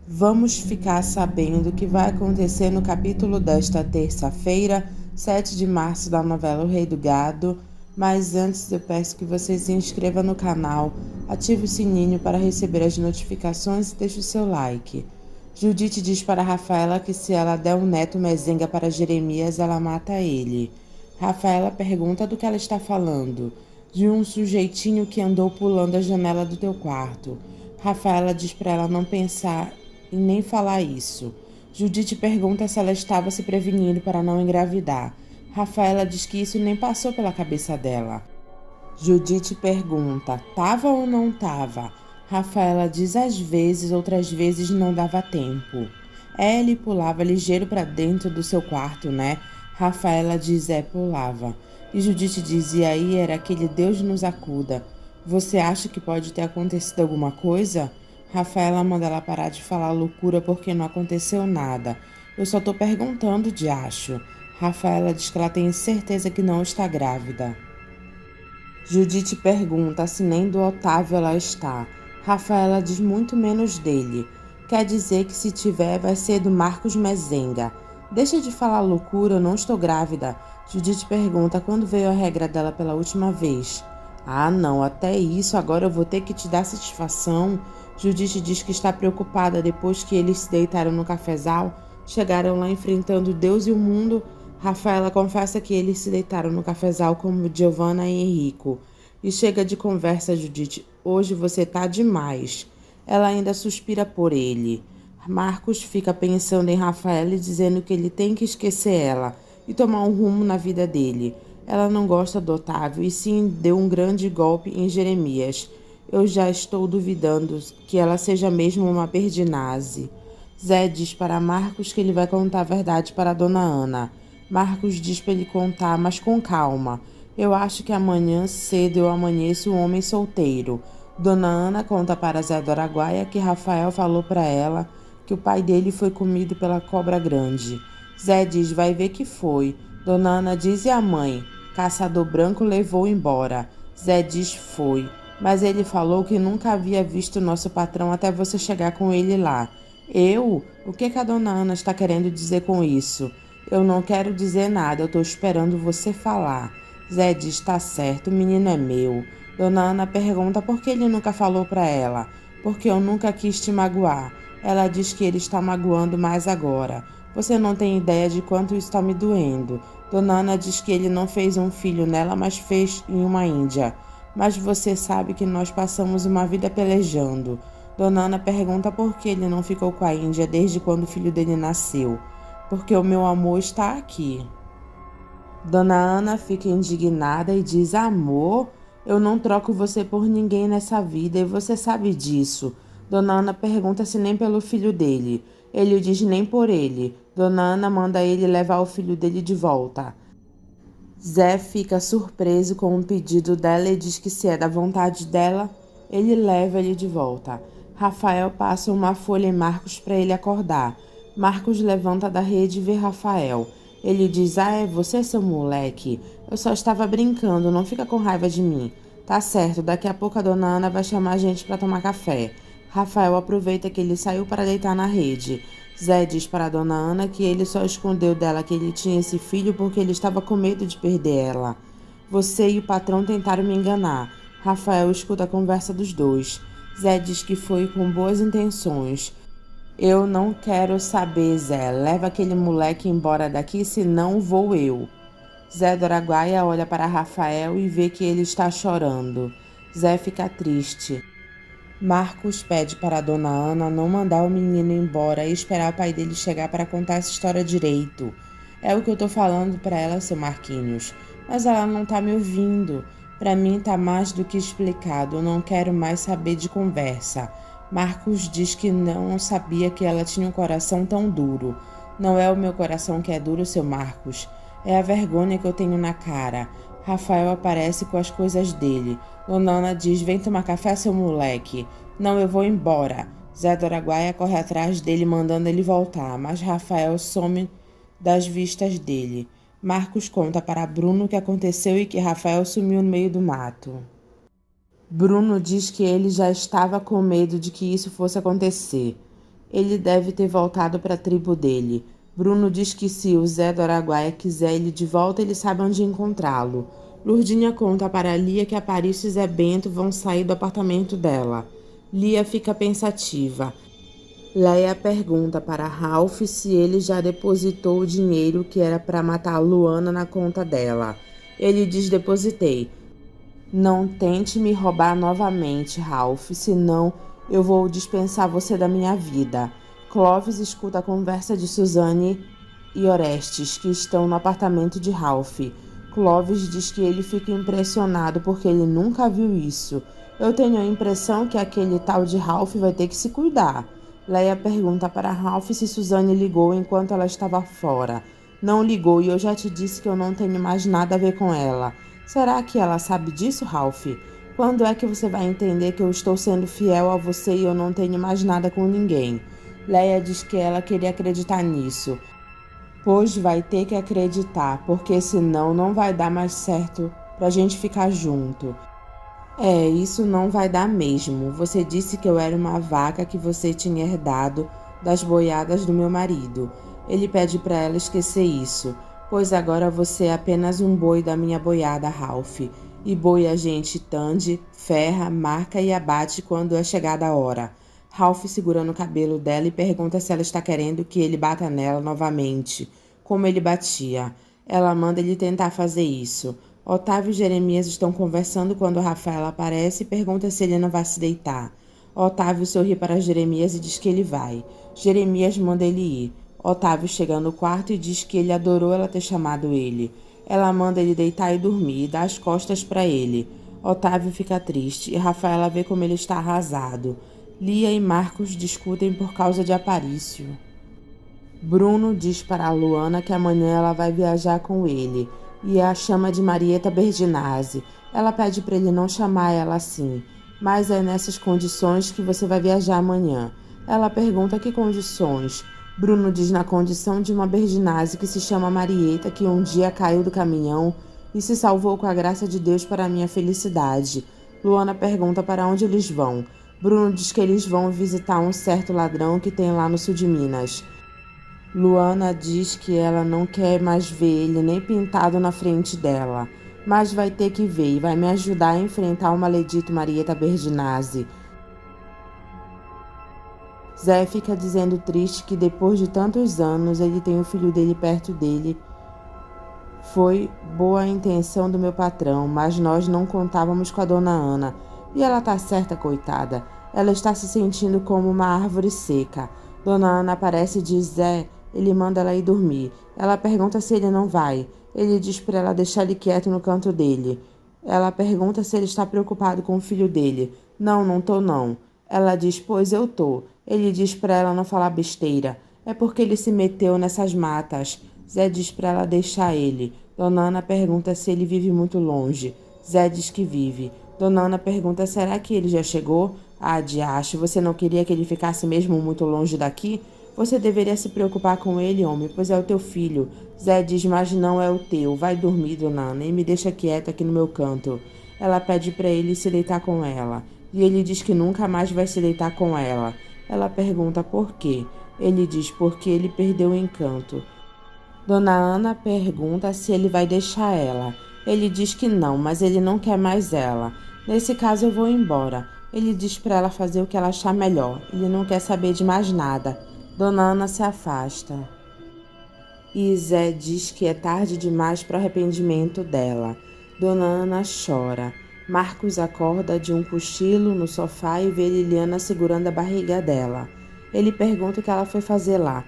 Vamos ficar sabendo o que vai acontecer no capítulo desta terça-feira, 7 de março, da novela O Rei do Gado. Mas antes eu peço que você se inscreva no canal, ative o sininho para receber as notificações e deixe o seu like. Judite diz para Rafaela que se ela der um neto mezenga para Jeremias, ela mata ele. Rafaela pergunta do que ela está falando. De um sujeitinho que andou pulando a janela do teu quarto. Rafaela diz para ela não pensar e nem falar isso. Judite pergunta se ela estava se prevenindo para não engravidar. Rafaela diz que isso nem passou pela cabeça dela. Judite pergunta, tava ou não tava? Rafaela diz às vezes, outras vezes não dava tempo. Ele pulava ligeiro para dentro do seu quarto, né? Rafaela diz, pulava. E Judite diz, e aí era aquele Deus nos acuda. Você acha que pode ter acontecido alguma coisa? Rafaela manda ela parar de falar loucura porque não aconteceu nada. Eu só tô perguntando de acho. Rafaela diz que ela tem certeza que não está grávida. Judite pergunta se nem do Otávio ela está. Rafaela diz muito menos dele. Quer dizer que se tiver vai ser do Marcos Mezenga. Deixa de falar loucura, eu não estou grávida. Judite pergunta quando veio a regra dela pela última vez. Ah não, até isso agora eu vou ter que te dar satisfação. Judite diz que está preocupada depois que eles se deitaram no cafezal. Chegaram lá enfrentando Deus e o mundo. Rafaela confessa que eles se deitaram no cafezal como Giovanna e Henrico. E chega de conversa, Judite. Hoje você tá demais. Ela ainda suspira por ele. Marcos fica pensando em Rafaela e dizendo que ele tem que esquecer ela e tomar um rumo na vida dele. Ela não gosta do Otávio e sim deu um grande golpe em Jeremias. Eu já estou duvidando que ela seja mesmo uma Berdinazzi. Zé diz para Marcos que ele vai contar a verdade para Dona Ana. Marcos diz para ele contar, mas com calma. Eu acho que amanhã cedo eu amanheço um homem solteiro. Dona Ana conta para Zé do Araguaia que Rafael falou para ela que o pai dele foi comido pela cobra grande. Zé diz, vai ver que foi. Dona Ana diz, e a mãe? Caçador Branco levou embora. Zé diz, foi. Mas ele falou que nunca havia visto nosso patrão até você chegar com ele lá. Eu? O que a Dona Ana está querendo dizer com isso? Eu não quero dizer nada, eu tô esperando você falar. Zé diz, tá certo, o menino é meu. Dona Ana pergunta por que ele nunca falou para ela. Porque eu nunca quis te magoar. Ela diz que ele está magoando mais agora. Você não tem ideia de quanto isso está me doendo. Dona Ana diz que ele não fez um filho nela, mas fez em uma índia. Mas você sabe que nós passamos uma vida pelejando. Dona Ana pergunta por que ele não ficou com a índia desde quando o filho dele nasceu. Porque o meu amor está aqui. Dona Ana fica indignada e diz, amor, eu não troco você por ninguém nessa vida e você sabe disso. Dona Ana pergunta se nem pelo filho dele. Ele diz nem por ele. Dona Ana manda ele levar o filho dele de volta. Zé fica surpreso com o pedido dela e diz que se é da vontade dela, ele leva ele de volta. Rafael passa uma folha em Marcos para ele acordar. Marcos levanta da rede e vê Rafael. Ele diz, é você, seu moleque? Eu só estava brincando, não fica com raiva de mim. Tá certo, daqui a pouco a dona Ana vai chamar a gente para tomar café. Rafael aproveita que ele saiu para deitar na rede. Zé diz para a dona Ana que ele só escondeu dela que ele tinha esse filho porque ele estava com medo de perder ela. Você e o patrão tentaram me enganar. Rafael escuta a conversa dos dois. Zé diz que foi com boas intenções. Eu não quero saber, Zé. Leva aquele moleque embora daqui, senão vou eu. Zé do Araguaia olha para Rafael e vê que ele está chorando. Zé fica triste. Marcos pede para a dona Ana não mandar o menino embora e esperar o pai dele chegar para contar essa história direito. É o que eu tô falando para ela, seu Marquinhos. Mas ela não tá me ouvindo. Para mim tá mais do que explicado. Eu não quero mais saber de conversa. Marcos diz que não sabia que ela tinha um coração tão duro. Não é o meu coração que é duro, seu Marcos. É a vergonha que eu tenho na cara. Rafael aparece com as coisas dele. Dona Ana diz, vem tomar café, seu moleque. Não, eu vou embora. Zé do Araguaia corre atrás dele, mandando ele voltar, mas Rafael some das vistas dele. Marcos conta para Bruno o que aconteceu e que Rafael sumiu no meio do mato. Bruno diz que ele já estava com medo de que isso fosse acontecer. Ele deve ter voltado para a tribo dele. Bruno diz que se o Zé do Araguaia quiser ele de volta, ele sabe onde encontrá-lo. Lourdinha conta para Lia que Aparício e Zé Bento vão sair do apartamento dela. Lia fica pensativa. Leia pergunta para Ralph se ele já depositou o dinheiro que era para matar a Luana na conta dela. Ele diz: depositei. Não tente me roubar novamente, Ralph, senão eu vou dispensar você da minha vida. Clovis escuta a conversa de Suzane e Orestes, que estão no apartamento de Ralph. Clovis diz que ele fica impressionado porque ele nunca viu isso. Eu tenho a impressão que aquele tal de Ralph vai ter que se cuidar. Leia pergunta para Ralph se Suzane ligou enquanto ela estava fora. Não ligou e eu já te disse que eu não tenho mais nada a ver com ela. Será que ela sabe disso, Ralph? Quando é que você vai entender que eu estou sendo fiel a você e eu não tenho mais nada com ninguém? Leia diz que ela queria acreditar nisso. Pois vai ter que acreditar, porque senão não vai dar mais certo pra gente ficar junto. Isso não vai dar mesmo. Você disse que eu era uma vaca que você tinha herdado das boiadas do meu marido. Ele pede para ela esquecer isso, pois agora você é apenas um boi da minha boiada, Ralph. E boi a gente tande, ferra, marca e abate quando é chegada a hora. Ralph segurando o cabelo dela e pergunta se ela está querendo que ele bata nela novamente, como ele batia. Ela manda ele tentar fazer isso. Otávio e Jeremias estão conversando quando Rafaela aparece e pergunta se ele não vai se deitar. Otávio sorri para Jeremias e diz que ele vai. Jeremias manda ele ir. Otávio chega no quarto e diz que ele adorou ela ter chamado ele. Ela manda ele deitar e dormir e dá as costas para ele. Otávio fica triste e Rafaela vê como ele está arrasado. Lia e Marcos discutem por causa de Aparício. Bruno diz para a Luana que amanhã ela vai viajar com ele e a chama de Marieta Berdinazzi. Ela pede para ele não chamar ela assim, mas é nessas condições que você vai viajar amanhã. Ela pergunta que condições. Bruno diz na condição de uma Berdinazzi que se chama Marieta, que um dia caiu do caminhão e se salvou com a graça de Deus para minha felicidade. Luana pergunta para onde eles vão. Bruno diz que eles vão visitar um certo ladrão que tem lá no sul de Minas. Luana diz que ela não quer mais ver ele nem pintado na frente dela, mas vai ter que ver e vai me ajudar a enfrentar o maledito Marieta Berdinazzi. Zé fica dizendo triste que depois de tantos anos ele tem o filho dele perto dele. Foi boa a intenção do meu patrão, mas nós não contávamos com a dona Ana. E ela tá certa, coitada. Ela está se sentindo como uma árvore seca. Dona Ana aparece e diz: Zé, ele manda ela ir dormir. Ela pergunta se ele não vai. Ele diz para ela deixar ele quieto no canto dele. Ela pergunta se ele está preocupado com o filho dele. Não, não tô não. Ela diz: pois eu tô. Ele diz para ela não falar besteira. É porque ele se meteu nessas matas. Zé diz para ela deixar ele. Dona Ana pergunta se ele vive muito longe. Zé diz que vive. Dona Ana pergunta: será que ele já chegou? Ah, diacho, você não queria que ele ficasse mesmo muito longe daqui? Você deveria se preocupar com ele, homem, pois é o teu filho. Zé diz: mas não é o teu. Vai dormir, Dona Ana, e me deixa quieta aqui no meu canto. Ela pede para ele se deitar com ela. E ele diz que nunca mais vai se deitar com ela. Ela pergunta por quê. Ele diz porque ele perdeu o encanto. Dona Ana pergunta se ele vai deixar ela. Ele diz que não, mas ele não quer mais ela. Nesse caso eu vou embora. Ele diz para ela fazer o que ela achar melhor. Ele não quer saber de mais nada. Dona Ana se afasta. E Zé diz que é tarde demais para o arrependimento dela. Dona Ana chora. Marcos acorda de um cochilo no sofá e vê Liliana segurando a barriga dela. Ele pergunta o que ela foi fazer lá.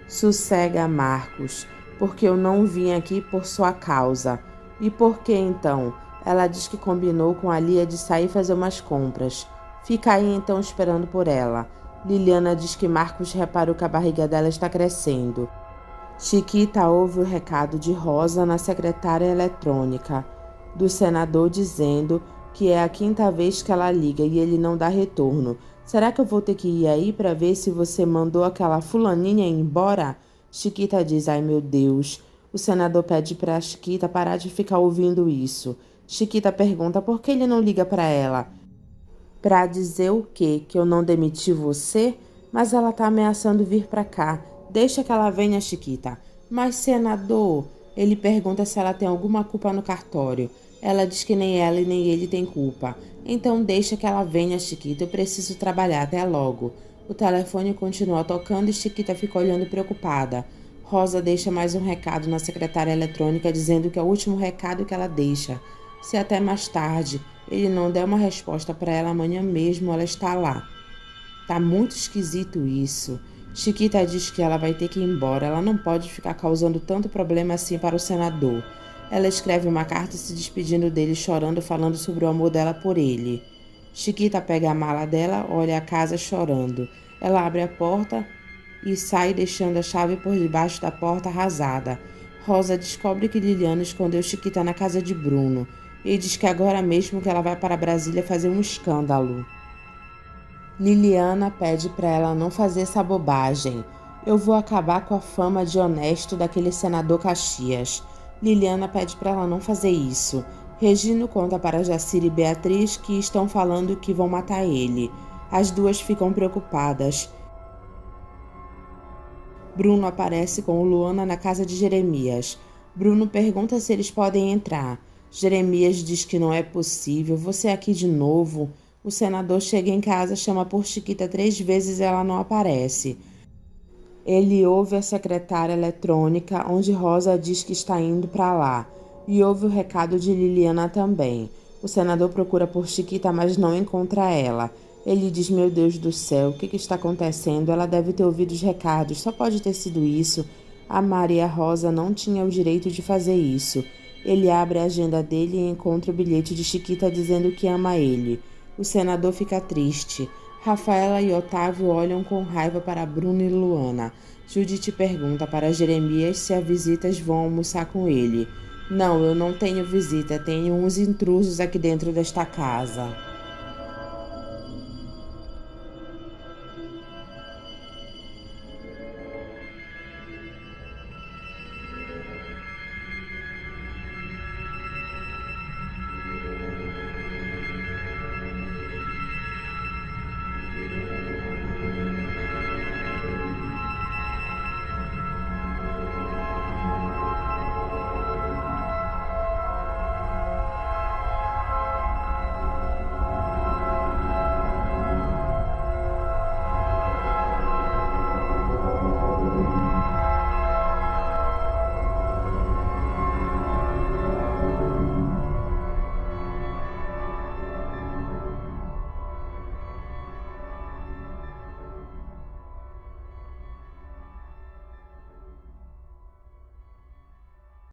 Sossega, Marcos, porque eu não vim aqui por sua causa. E por que então? Ela diz que combinou com a Lia de sair fazer umas compras. Fica aí então esperando por ela. Liliana diz que Marcos reparou que a barriga dela está crescendo. Chiquita ouve o recado de Rosa na secretária eletrônica do senador dizendo que é a 5ª vez que ela liga e ele não dá retorno. Será que eu vou ter que ir aí para ver se você mandou aquela fulaninha ir embora? Chiquita diz: ai meu Deus. O senador pede para a Chiquita parar de ficar ouvindo isso. Chiquita pergunta por que ele não liga para ela. Para dizer o quê? Que eu não demiti você? Mas ela tá ameaçando vir pra cá. Deixa que ela venha, Chiquita. Mas, senador, ele pergunta se ela tem alguma culpa no cartório. Ela diz que nem ela e nem ele tem culpa. Então deixa que ela venha, Chiquita. Eu preciso trabalhar. Até logo. O telefone continua tocando e Chiquita fica olhando preocupada. Rosa deixa mais um recado na secretária eletrônica dizendo que é o último recado que ela deixa. Se até mais tarde ele não der uma resposta para ela, amanhã mesmo ela está lá. Tá muito esquisito isso. Chiquita diz que ela vai ter que ir embora. Ela não pode ficar causando tanto problema assim para o senador. Ela escreve uma carta se despedindo dele, chorando, falando sobre o amor dela por ele. Chiquita pega a mala dela, olha a casa chorando. Ela abre a porta e sai deixando a chave por debaixo da porta arrasada. Rosa descobre que Liliana escondeu Chiquita na casa de Bruno e diz que agora mesmo que ela vai para Brasília fazer um escândalo. Liliana pede para ela não fazer essa bobagem. Eu vou acabar com a fama de honesto daquele senador Caxias. Liliana pede para ela não fazer isso. Regino conta para Jacira e Beatriz que estão falando que vão matar ele. As duas ficam preocupadas. Bruno aparece com Luana na casa de Jeremias. Bruno pergunta se eles podem entrar. Jeremias diz que não é possível. Você aqui de novo? O senador chega em casa, chama por Chiquita 3 vezes e ela não aparece. Ele ouve a secretária eletrônica, onde Rosa diz que está indo para lá. E ouve o recado de Liliana também. O senador procura por Chiquita, mas não encontra ela. Ele diz, meu Deus do céu, o que está acontecendo? Ela deve ter ouvido os recados, só pode ter sido isso. A Maria Rosa não tinha o direito de fazer isso. Ele abre a agenda dele e encontra o bilhete de Chiquita dizendo que ama ele. O senador fica triste. Rafaela e Otávio olham com raiva para Bruno e Luana. Judite pergunta para Jeremias se as visitas vão almoçar com ele. Não, eu não tenho visita, tenho uns intrusos aqui dentro desta casa.